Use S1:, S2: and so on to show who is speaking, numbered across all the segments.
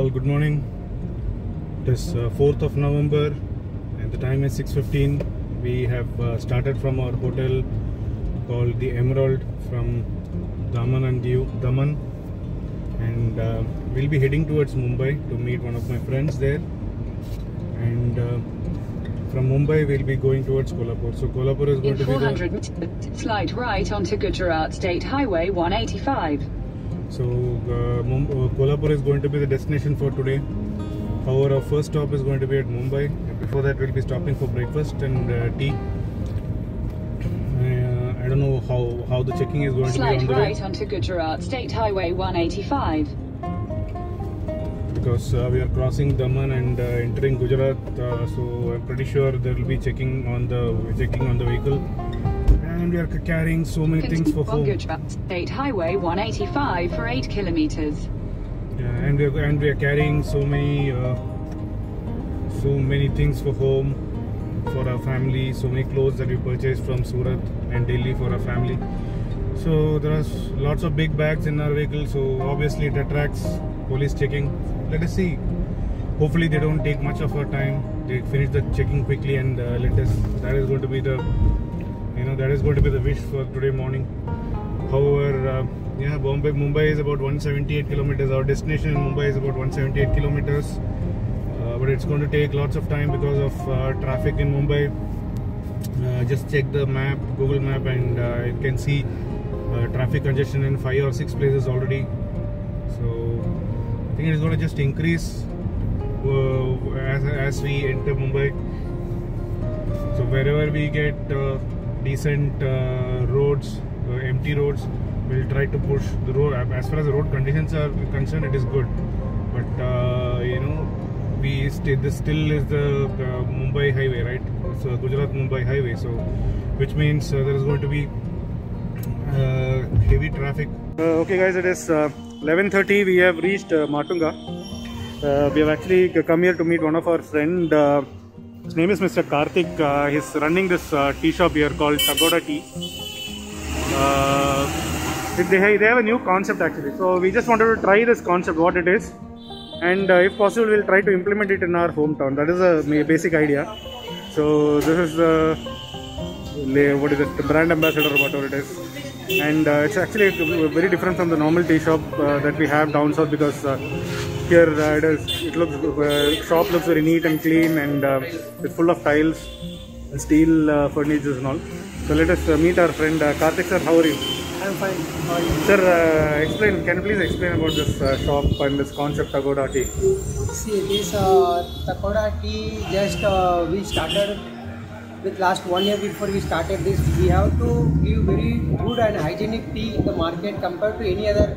S1: all, good morning. It is 4th of November and the time is 6:15. We have started from our hotel called the Emerald from Daman and Diu, and we'll be heading towards Mumbai to meet one of my friends there, and from Mumbai we'll be going towards Kolhapur. So Kolhapur is going to be
S2: 400 slide right onto Gujarat State Highway 185.
S1: So Kolhapur is going to be the destination for today. However, our first stop is going to be at Mumbai. Before that, we'll be stopping for breakfast and tea. I don't know how the checking is going to be on the
S2: Slide right onto Gujarat State Highway 185.
S1: Because we are crossing Daman and entering Gujarat, so I'm pretty sure there will be checking on the vehicle. And we are carrying so many things for home.
S2: Gujarat State Highway 185 for 8 kilometers.
S1: Yeah, and we are carrying so many things for home, for our family. So many clothes that we purchased from Surat and Delhi for our family. So there are lots of big bags in our vehicle. So obviously it attracts police checking. Let us see. Hopefully they don't take much of our time. They finish the checking quickly and that is going to be the wish for today morning. However, yeah, Mumbai is about 178 kilometers. Our destination in Mumbai is about 178 kilometers. But it's going to take lots of time because of traffic in Mumbai. Just check the map, Google Map, and you can see traffic congestion in 5 or 6 places already. So I think it's going to just increase as we enter Mumbai. So wherever we get decent roads, empty roads, we'll try to push the road. As far as the road conditions are concerned, it is good, but this still is the Mumbai highway, right? It's Gujarat Mumbai highway, so which means there is going to be heavy traffic. Okay guys, it is 11:30. We have reached Matunga. We have actually come here to meet one of our friends. His name is Mr. Karthik. He's running this tea shop here called Tagoda Tea. They have a new concept actually. So we just wanted to try this concept, what it is. And if possible, we'll try to implement it in our hometown. That is a basic idea. So this is the brand ambassador or whatever it is. And it's actually very different from the normal tea shop that we have down south, because here shop looks very neat and clean, and it's full of tiles, steel furniture and all. So let us meet our friend Karthik sir. How are you?
S3: I'm fine. How are you?
S1: Sir, can you please explain about this shop and this concept Tagoda Tea?
S3: See, this Tagoda Tea, just we started with last 1 year. Before we started this, we have to give very good and hygienic tea in the market compared to any other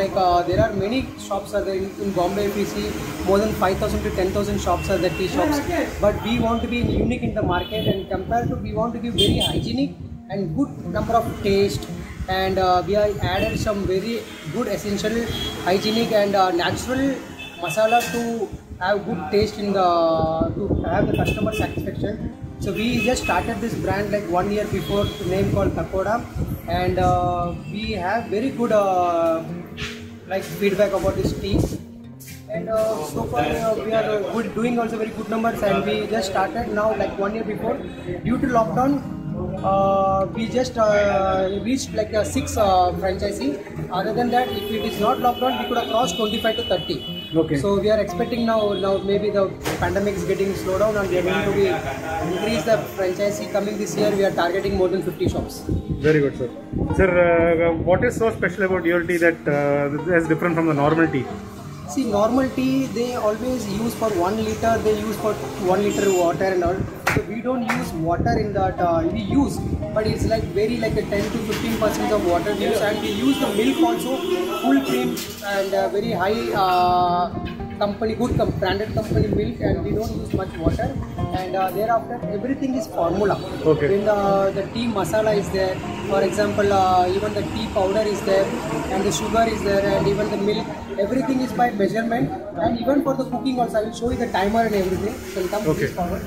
S3: like there are many shops are there in Bombay. If we see more than 5,000 to 10,000 shops are the tea shops, but we want to be unique in the market, and compared to we want to give very hygienic and good number of taste, and we have added some very good essential hygienic and natural masala to have good taste in to have the customer satisfaction. So we just started this brand like 1 year before, the name called Tagoda, and we have very good like feedback about this tea, and so far we are doing also very good numbers, and we just started now like 1 year before. Due to lockdown, we just reached like a 6 franchisee. Other than that, if it is not lockdown, we could have crossed 25 to 30.
S1: Okay.
S3: So we are expecting now maybe the pandemic is getting slowed down, and we are going to increase the franchisee coming this year. We are targeting more than 50 shops.
S1: Very good, sir. Sir, what is so special about your tea that is different from the normal tea?
S3: See, normal tea, they always use for 1 liter, they use for 1 liter water and all. So we don't use water in that, we use, but it's like very like a 10 to 15% of water we use, and we use the milk also, full cream and very high company, good branded company milk, and we don't use much water, and thereafter everything is formula.
S1: Okay.
S3: When the tea masala is there, for example, even the tea powder is there, and the sugar is there, and even the milk, everything is by measurement, and even for the cooking also, I will show you the timer and everything. So come please forward.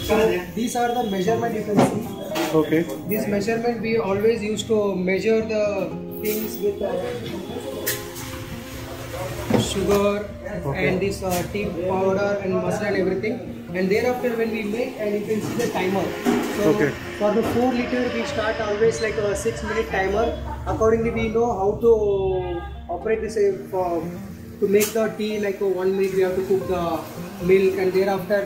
S3: So these are the measurement you can see.
S1: Okay.
S3: This measurement we always used to measure the things with sugar and this tea powder and masala and everything. And thereafter when we make, and you can see the timer. So for the 4 liter we start always like a 6-minute timer. Accordingly we know how to operate this to make the tea. Like 1 minute we have to cook the milk, and thereafter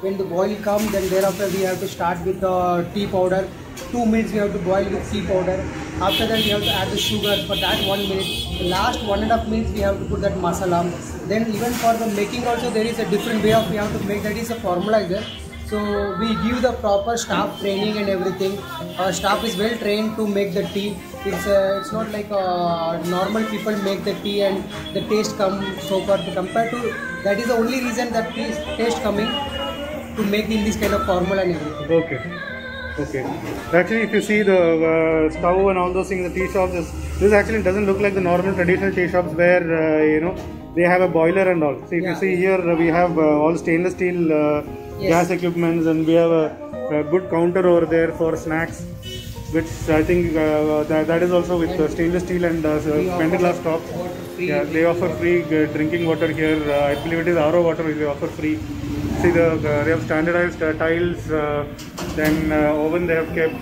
S3: when the boil comes, then thereafter we have to start with the tea powder. 2 minutes we have to boil with tea powder. After that we have to add the sugar for that 1 minute. The last 1.5 minutes we have to put that masala. Then even for the making also there is a different way of we have to make, that is a formalizer. So we give the proper staff training and everything. Our staff is well trained to make the tea. It's not like normal people make the tea and the taste comes so far compared to, that is the only reason that taste coming to make in this kind of formula and everything.
S1: Okay. Actually, if you see the stove and all those things, the tea shops, this actually doesn't look like the normal traditional tea shops where they have a boiler and all. See, if you see here, we have all stainless steel gas equipments, and we have a good counter over there for snacks, which I think that is also with stainless steel and Pentaglass top. Yeah, they offer free drinking water here. I believe it is RO water they offer free. See, they have standardized tiles, then oven they have kept,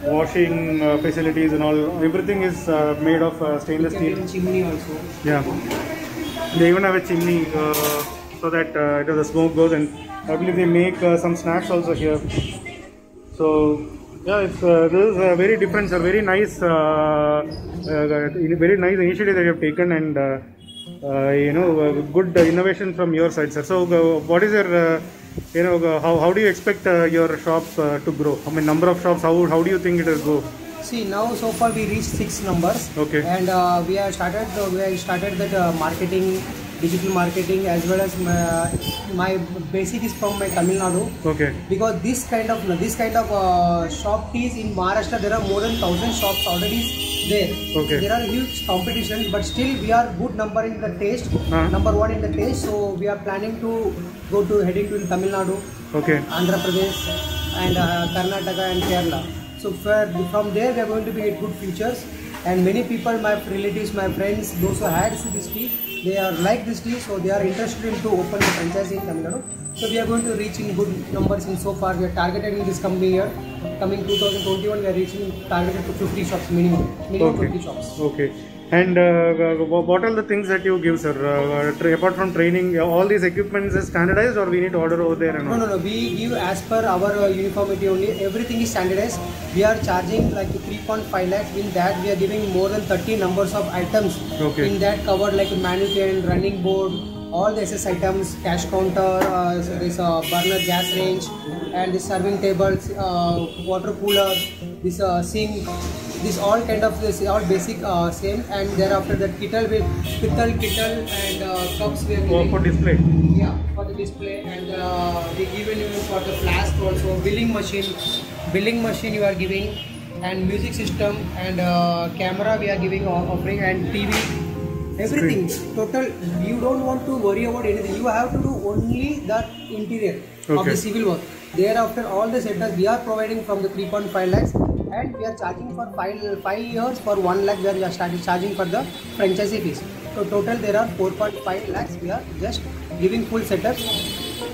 S1: washing facilities and all. Everything is made of stainless steel.
S3: Chimney also.
S1: Yeah, they even have a chimney so that the smoke goes, and I believe they make some snacks also here. So yeah, this is very different, sir. Very nice, very nice initiative that you have taken, and good innovation from your side, sir. So what is your how do you expect your shop to grow? I mean, number of shops, how do you think it will go?
S3: See, now so far we reached 6 numbers.
S1: Okay.
S3: And we have started that marketing, digital marketing, as well as my basic is from my Tamil Nadu.
S1: Okay.
S3: Because this kind of shop teas in Maharashtra, there are more than 1,000 shops already there.
S1: Okay.
S3: There are huge competitions, but still we are good number in the taste. Number 1 in the taste. So we are planning to heading to Tamil Nadu, Andhra Pradesh, and Karnataka and Kerala. So from there we are going to be at good futures, and many people, my relatives, my friends, those who had this tea, they are like this tea, so they are interested in to open the franchise in Tamil Nadu. So we are going to reach in good numbers. In so far we are targeted in this coming year, coming 2021, we are reaching targeted to 50 shops minimum 50 shops.
S1: Okay. And what are the things that you give, sir? Apart from training, all these equipments is standardized, or we need to order over there? And all?
S3: No. We give as per our uniformity only. Everything is standardized. We are charging like 3.5 lakhs. In that, we are giving more than 30 numbers of items.
S1: Okay.
S3: In that covered like mannequin, running board, all the SS items, cash counter, this burner gas range, and the serving tables, water cooler, this sink. This all kind of all basic same, and thereafter that kettle and cups we are giving.
S1: For display.
S3: Yeah, for the display, and we given even for the flask also. Billing machine you are giving, and music system and camera we are giving offering, and TV. Everything total. You don't want to worry about anything. You have to do only that interior of the civil work. Thereafter all the setups we are providing from the 3.5 lakhs. And we are charging for 5 years for 1 lakh. We are started charging for the franchisee fees. So total there are 4.5 lakhs. We are just giving full setup.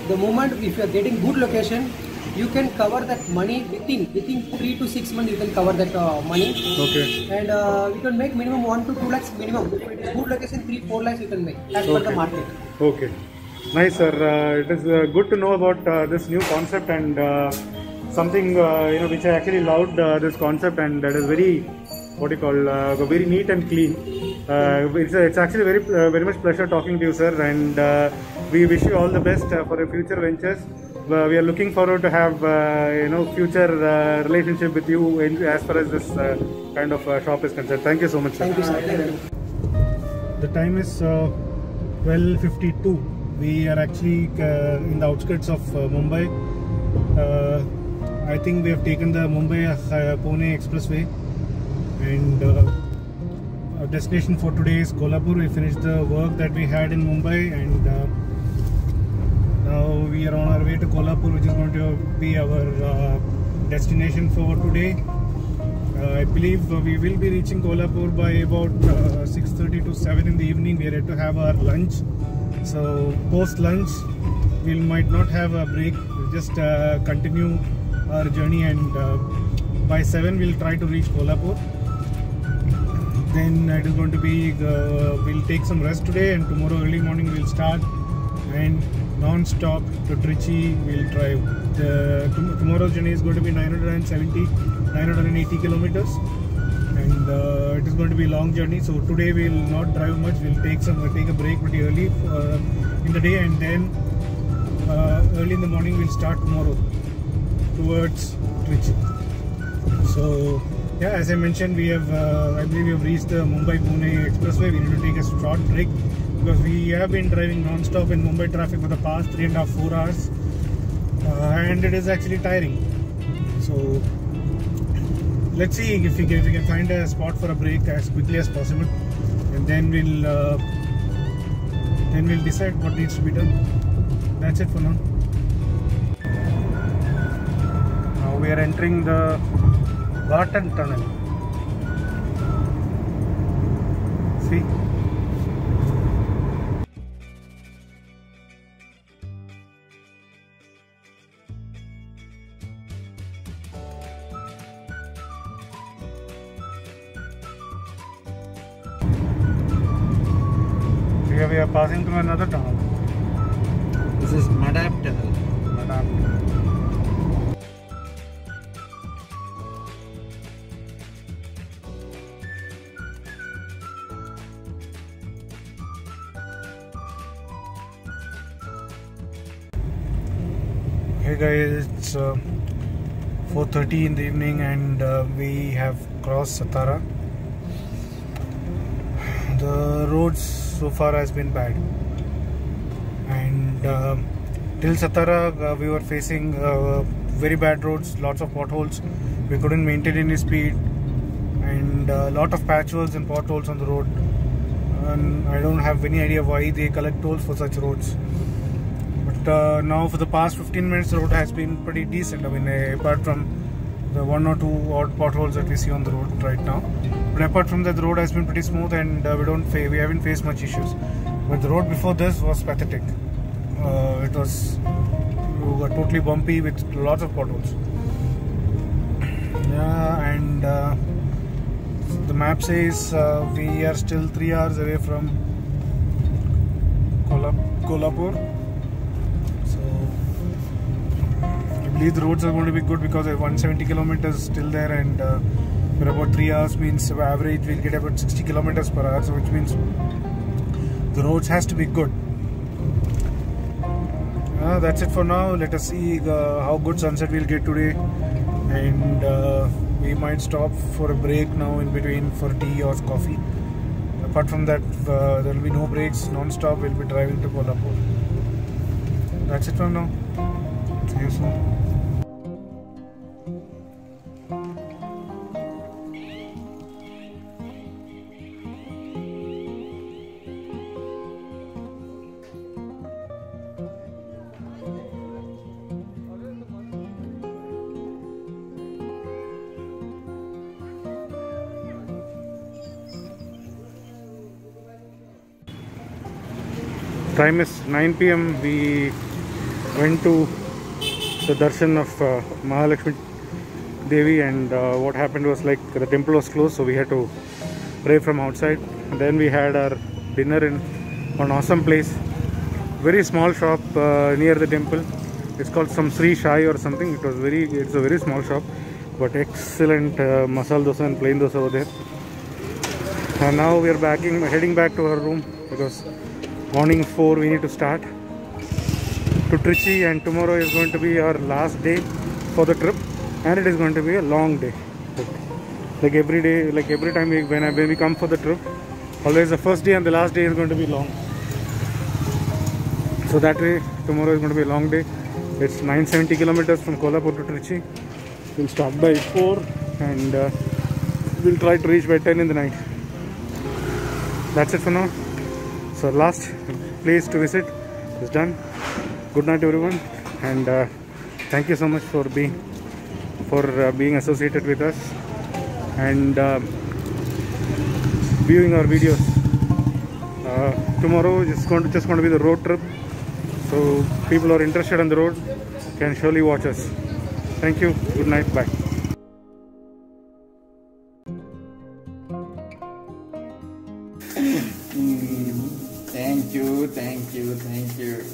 S3: The moment if you are getting good location, you can cover that money within 3 to 6 months. You can cover that money.
S1: Okay.
S3: And you can make minimum 1 to 2 lakhs minimum. If it is good location, 3-4 lakhs you can make as per the market.
S1: Okay. Nice, sir. It is good to know about this new concept, and something which I actually loved this concept, and that is very very neat and clean. It's actually very much pleasure talking to you, sir, and we wish you all the best for your future ventures. We are looking forward to have future relationship with you as far as this kind of shop is concerned. Thank you so much, sir.
S3: Thank you, sir.
S1: The time is 12:52. We are actually in the outskirts of Mumbai. I think we have taken the Mumbai-Pune Expressway, and our destination for today is Kolhapur. We finished the work that we had in Mumbai, and now we are on our way to Kolhapur, which is going to be our destination for today. I believe we will be reaching Kolhapur by about 6:30 to 7 in the evening. We are yet to have our lunch. So post lunch, we might not have a break. We'll just continue our journey, and by 7 we'll try to reach Kolhapur. Then it is going to be we'll take some rest today, and tomorrow early morning we'll start and non-stop to Trichy we'll drive. Tomorrow's journey is going to be 980 kilometers, and it is going to be a long journey. So today we will not drive much. We'll take a break pretty early in the day, and then early in the morning we'll start tomorrow towards Trichy. So yeah, as I mentioned, we have I believe we have reached the Mumbai-Pune expressway. We need to take a short break because we have been driving non-stop in Mumbai traffic for the past 3.5-4 hours, and it is actually tiring. So let's see if we can find a spot for a break as quickly as possible, and then we'll decide what needs to be done. That's it for now. Now we are entering the Barton Tunnel. See? Here we are passing through another tunnel.
S4: This is Madap Tunnel.
S1: Madap. Hey guys, it's 4:30 in the evening, and we have crossed Satara. The roads so far has been bad, and till Satara we were facing very bad roads, lots of potholes. We couldn't maintain any speed, and a lot of patchworks and potholes on the road, and I don't have any idea why they collect tolls for such roads. But now for the past 15 minutes the road has been pretty decent. I mean, apart from the 1 or 2 odd potholes that we see on the road right now, but apart from that the road has been pretty smooth, and we haven't faced much issues. But the road before this was pathetic. It was totally bumpy with lots of potholes. Yeah, and the map says we are still 3 hours away from Kolhapur. So I believe the roads are going to be good because 170 kilometers still there, and for about 3 hours means average we'll get about 60 kilometers per hour, so which means the roads has to be good. That's it for now. Let us see how good sunset we'll get today, and we might stop for a break now in between for tea or coffee. Apart from that, there will be no breaks, non-stop. We'll be driving to Kolhapur. That's it from now. See you soon. Time is 9 PM. We went to the darshan of Mahalakshmi Devi, and what happened was, like, the temple was closed, so we had to pray from outside. And then we had our dinner in an awesome place, very small shop near the temple. It's called some Sri Shai or something. It's a very small shop, but excellent masala dosa and plain dosa over there. And now we are heading back to our room because morning 4 we need to start to Trichy, and tomorrow is going to be our last day for the trip, and it is going to be a long day. Like every day, like every time when we come for the trip, always the first day and the last day is going to be long. So that way tomorrow is going to be a long day. It's 970 kilometers from Kolhapur to Trichy. We'll start by 4, and we'll try to reach by 10 in the night. That's it for now. So last place to visit is done. Good night everyone, and thank you so much for being associated with us. and viewing our videos. Tomorrow is just going to be the road trip, so people who are interested on the road can surely watch us. Thank you. Good night. Bye.
S4: Thank you.